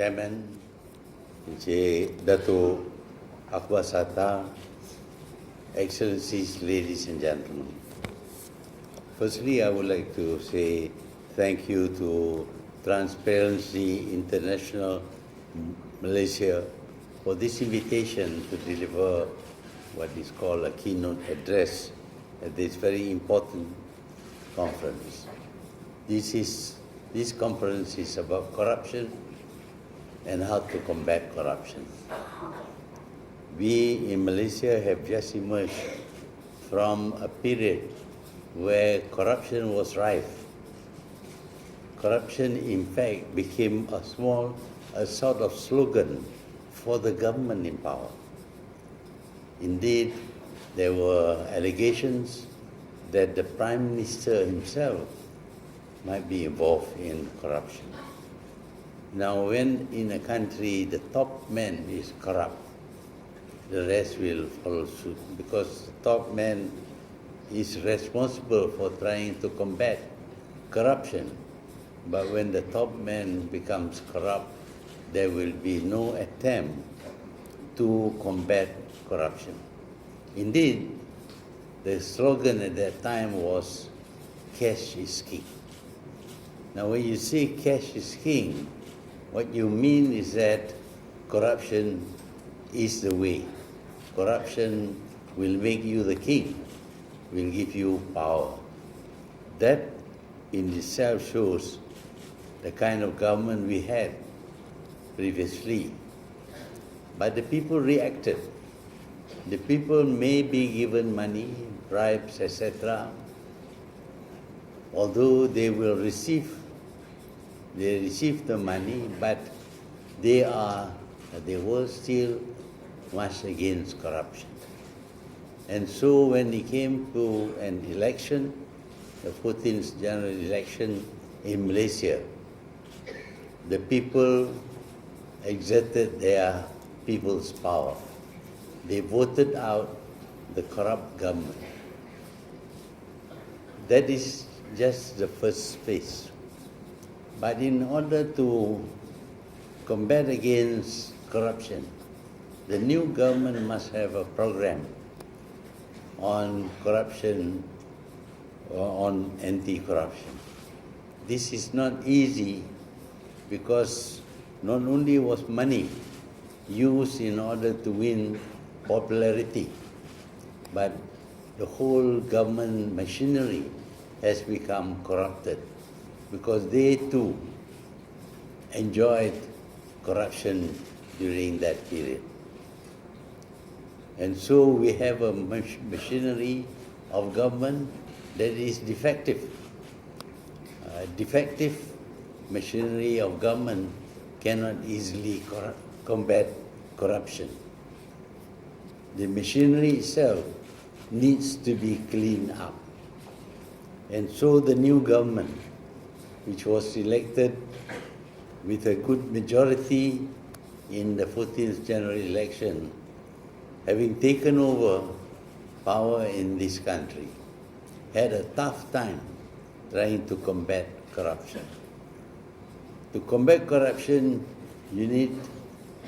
Chairman, Encik Dato' Akbar Sata, Excellencies, ladies and gentlemen. Firstly, I would like to say thank you to Transparency International Malaysia for this invitation to deliver what is called a keynote address at this very important conference. This conference is about corruption and how to combat corruption. We in Malaysia have just emerged from a period where corruption was rife. Corruption, in fact, became a sort of slogan for the government in power. Indeed, there were allegations that the Prime Minister himself might be involved in corruption. Now, when in a country the top man is corrupt, the rest will follow suit, because the top man is responsible for trying to combat corruption. But when the top man becomes corrupt, there will be no attempt to combat corruption. Indeed, the slogan at that time was, "Cash is king." Now, when you say cash is king, what you mean is that corruption is the way. Corruption will make you the king, will give you power. That in itself shows the kind of government we had previously. But the people reacted. The people may be given money, bribes, etc., although they receive the money, but they were still much against corruption. And so when it came to an election, the 14th general election in Malaysia, the people exerted their people's power. They voted out the corrupt government. That is just the first phase. But in order to combat against corruption, the new government must have a program on corruption, or on anti-corruption. This is not easy, because not only was money used in order to win popularity, but the whole government machinery has become corrupted, because they too enjoyed corruption during that period. And so we have a machinery of government that is defective. Defective machinery of government cannot easily combat corruption. The machinery itself needs to be cleaned up. And so the new government, which was elected with a good majority in the 14th general election, having taken over power in this country, had a tough time trying to combat corruption. To combat corruption, you need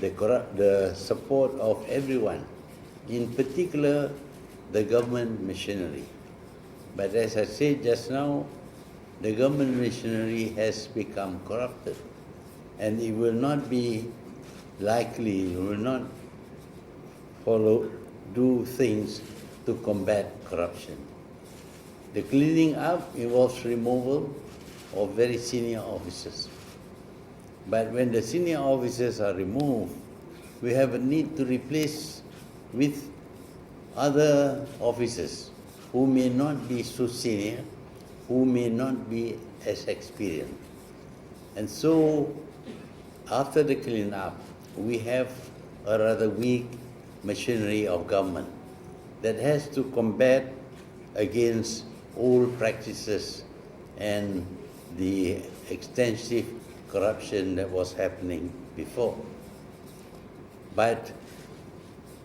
the support of everyone, in particular the government machinery. But as I said just now, the government machinery has become corrupted, and it will not be likely, it will not do things to combat corruption. The cleaning up involves removal of very senior officers. But when the senior officers are removed, we have a need to replace with other officers who may not be so senior, who may not be as experienced. And so, after the clean up, we have a rather weak machinery of government that has to combat against old practices and the extensive corruption that was happening before. But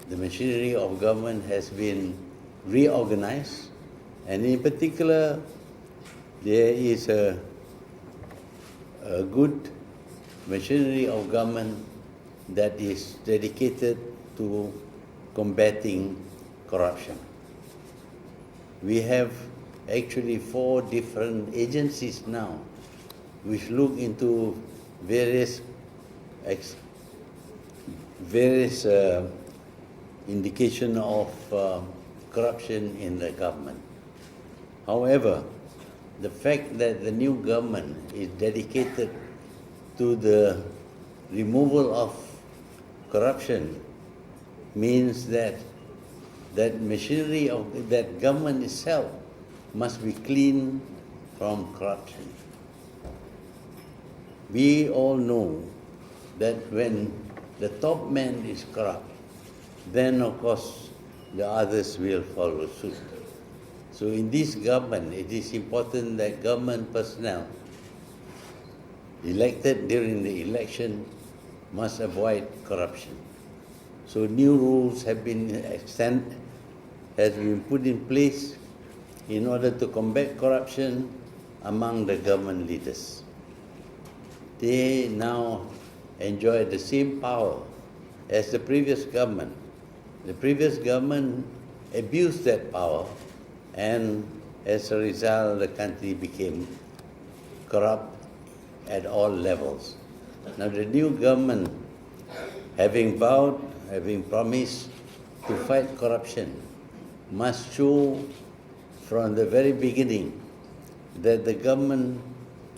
the machinery of government has been reorganized, and in particular, there is a good machinery of government that is dedicated to combating corruption. We have actually 4 different agencies now which look into various indication of corruption in the government. However, the fact that the new government is dedicated to the removal of corruption means that machinery of that government itself must be clean from corruption. We all know that when the top man is corrupt, then of course the others will follow suit. So in this government, it is important that government personnel elected during the election must avoid corruption. So new rules have been put in place in order to combat corruption among the government leaders. They now enjoy the same power as the previous government. The previous government abused that power, and as a result, the country became corrupt at all levels. Now the new government, having promised to fight corruption, must show from the very beginning that the government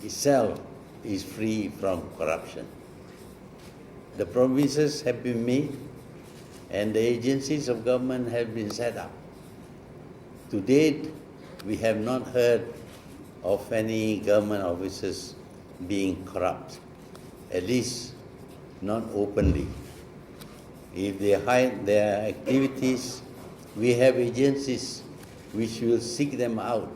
itself is free from corruption. The promises have been made and the agencies of government have been set up. To date, we have not heard of any government officers being corrupt, at least not openly. If they hide their activities, we have agencies which will seek them out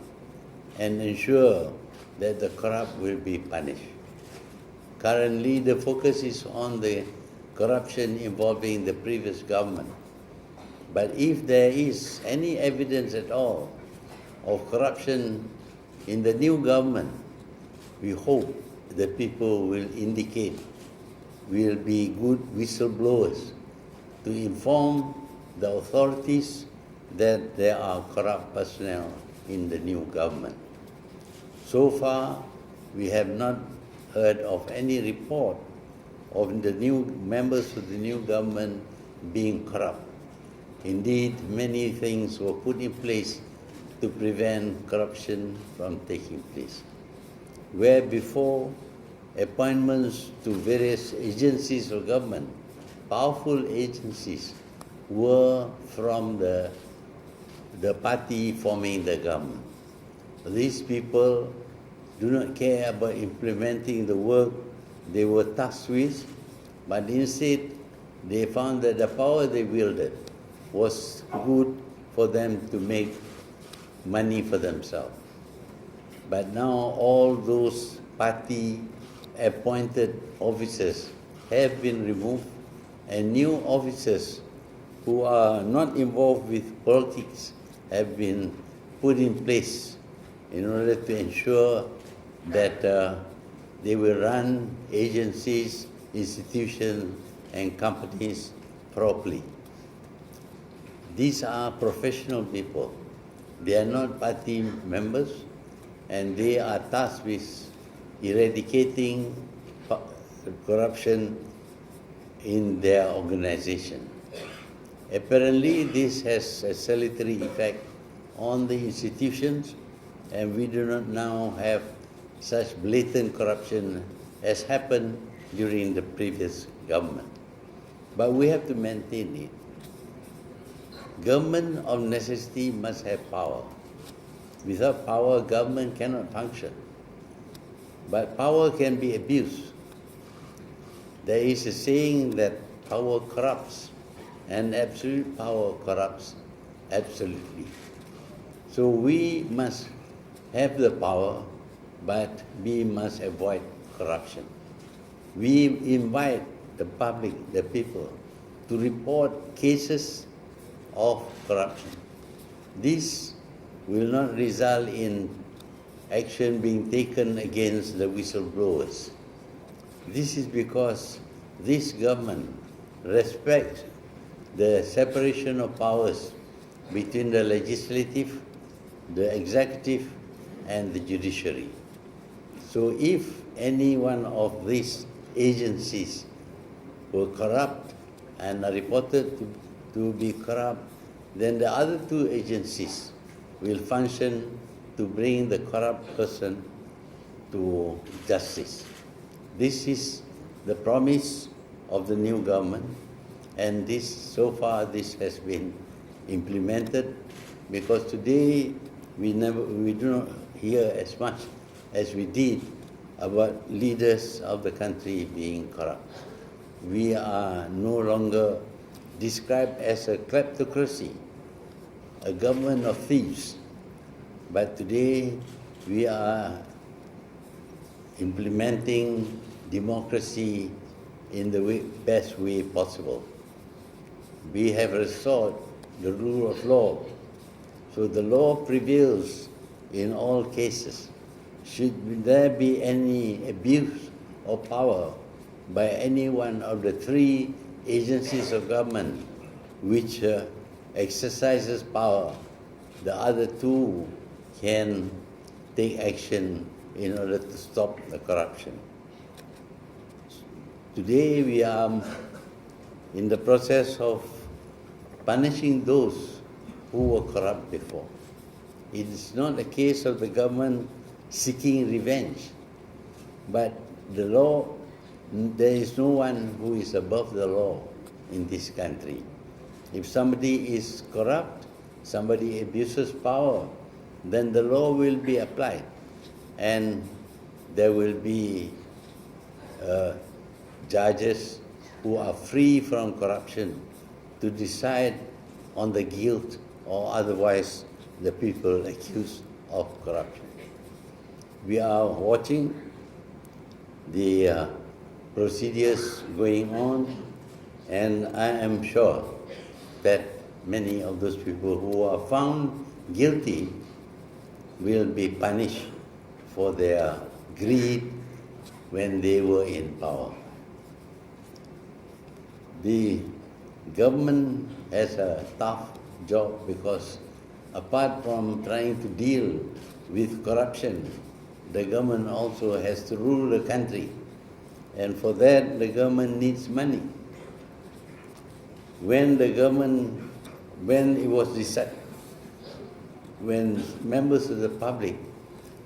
and ensure that the corrupt will be punished. Currently, the focus is on the corruption involving the previous government. But if there is any evidence at all of corruption in the new government, we hope the people will indicate, will be good whistleblowers to inform the authorities that there are corrupt personnel in the new government. So far, we have not heard of any report of the new members of the new government being corrupt. Indeed, many things were put in place to prevent corruption from taking place. Where before appointments to various agencies of government, powerful agencies, were from the party forming the government. These people do not care about implementing the work they were tasked with, but instead they found that the power they wielded was good for them to make money for themselves. But now all those party-appointed officers have been removed, and new officers who are not involved with politics have been put in place in order to ensure that they will run agencies, institutions, and companies properly. These are professional people. They are not party members, and they are tasked with eradicating corruption in their organization. Apparently, this has a salutary effect on the institutions, and we do not now have such blatant corruption as happened during the previous government. But we have to maintain it. Government of necessity must have power. Without power, government cannot function. But power can be abused. There is a saying that power corrupts, and absolute power corrupts absolutely. So we must have the power, but we must avoid corruption. We invite the public, the people, to report cases of corruption. This will not result in action being taken against the whistleblowers. This is because this government respects the separation of powers between the legislative, the executive, and the judiciary. So if any one of these agencies were corrupt and are reported to be corrupt, then the other two agencies will function to bring the corrupt person to justice. This is the promise of the new government, and so far this has been implemented, because today we do not hear as much as we did about leaders of the country being corrupt. We are no longer described as a kleptocracy, a government of thieves, but today we are implementing democracy in the best way possible. We have restored the rule of law, so the law prevails in all cases. Should there be any abuse of power by any one of the three agencies of government which exercises power, the other two can take action in order to stop the corruption. Today we are in the process of punishing those who were corrupt before. It is not a case of the government seeking revenge, but the law, there is no one who is above the law in this country. If somebody is corrupt, somebody abuses power, then the law will be applied, and there will be judges who are free from corruption to decide on the guilt or otherwise the people accused of corruption. We are watching the procedures going on, and I am sure that many of those people who are found guilty will be punished for their greed when they were in power. The government has a tough job because apart from trying to deal with corruption, the government also has to rule the country. And for that, the government needs money. When members of the public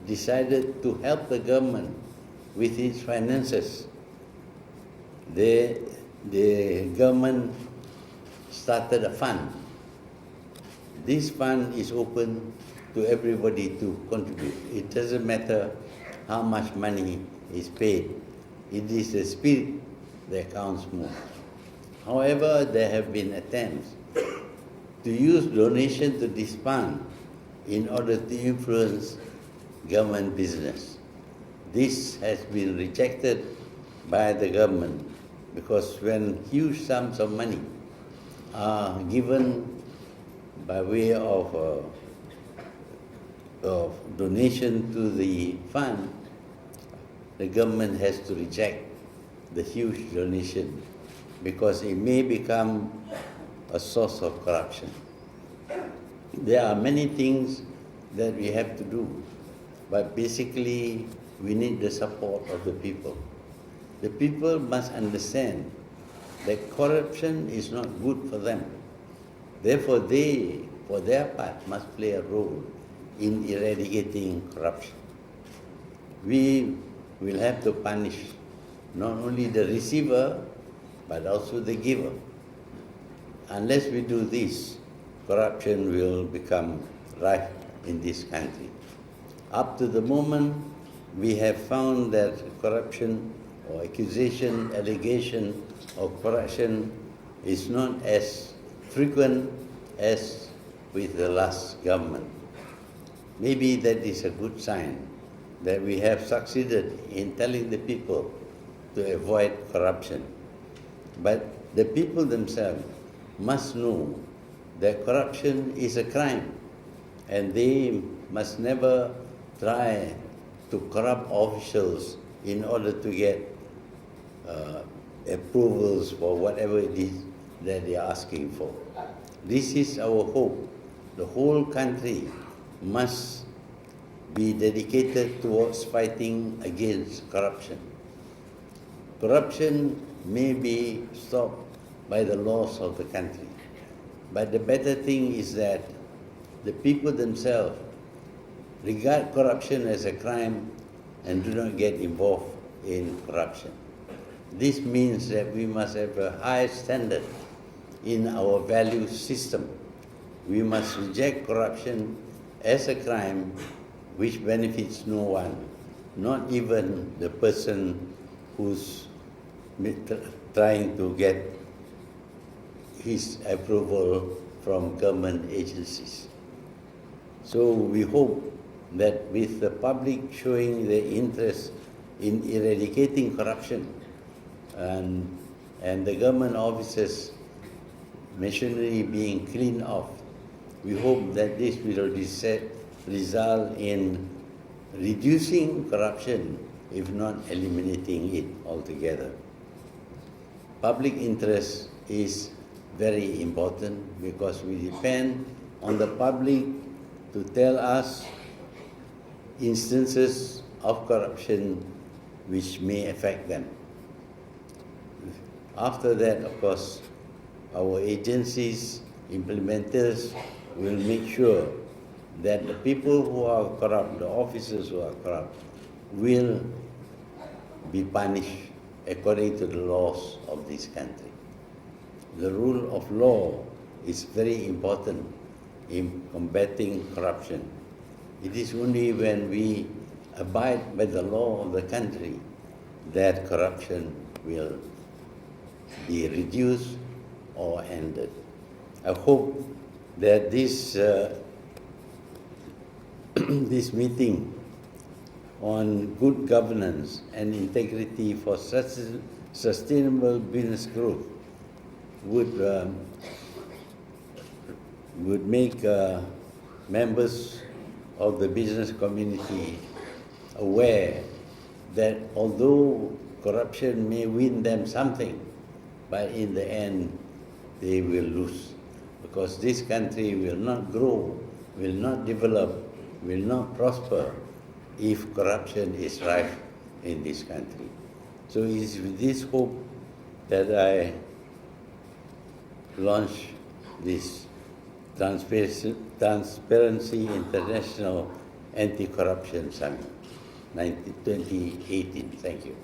decided to help the government with its finances, the government started a fund. This fund is open to everybody to contribute. It doesn't matter how much money is paid. It is the spirit that counts more. However, there have been attempts to use donation to this fund in order to influence government business. This has been rejected by the government because when huge sums of money are given by way of donation to the fund, the government has to reject the huge donation because it may become a source of corruption. There are many things that we have to do, but basically we need the support of the people. The people must understand that corruption is not good for them. Therefore, they, for their part, must play a role in eradicating corruption. We will have to punish not only the receiver, but also the giver. Unless we do this, corruption will become rife in this country. Up to the moment, we have found that corruption or accusation, allegation of corruption is not as frequent as with the last government. Maybe that is a good sign that we have succeeded in telling the people to avoid corruption. But the people themselves must know that corruption is a crime, and they must never try to corrupt officials in order to get approvals for whatever it is that they are asking for. This is our hope. The whole country must be dedicated towards fighting against corruption. Corruption may be stopped by the laws of the country, but the better thing is that the people themselves regard corruption as a crime and do not get involved in corruption. This means that we must have a high standard in our value system. We must reject corruption as a crime which benefits no one, not even the person who's trying to get his approval from government agencies. So we hope that with the public showing their interest in eradicating corruption and the government offices machinery being cleaned off, we hope that this will result in reducing corruption, if not eliminating it altogether. Public interest is very important because we depend on the public to tell us instances of corruption which may affect them. After that, of course, our agencies, implementers will make sure that the people who are corrupt, the officers who are corrupt, will be punished according to the laws of this country. The rule of law is very important in combating corruption. It is only when we abide by the law of the country that corruption will be reduced or ended. I hope that this this meeting on good governance and integrity for sustainable business growth would make members of the business community aware that although corruption may win them something, but in the end they will lose, because this country will not grow, will not develop, will not prosper if corruption is rife in this country. So it is with this hope that I launch this Transparency International Anti-Corruption Summit 2018. Thank you.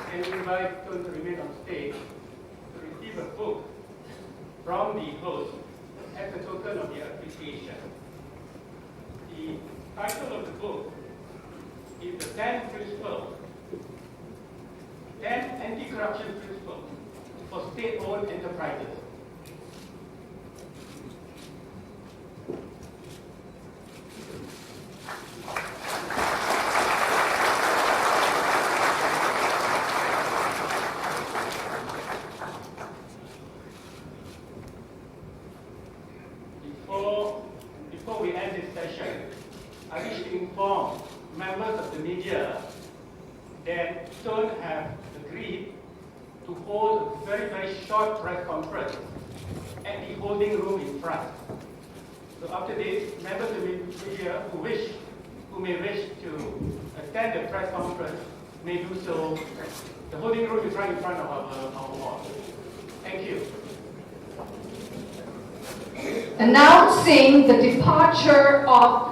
Can we invite Tun to remain on stage to receive a book from the host as a token of their appreciation. The title of the book is The 10 Principles, 10 Anti-Corruption Principles for State-Owned Enterprises. Before we end this session, I wish to inform members of the media that Tun have agreed to hold a very, very short press conference at the holding room in front. So after this, members of the media who may wish to attend the press conference may do so. The holding room is right in front of our wall. Thank you. Announcing the departure of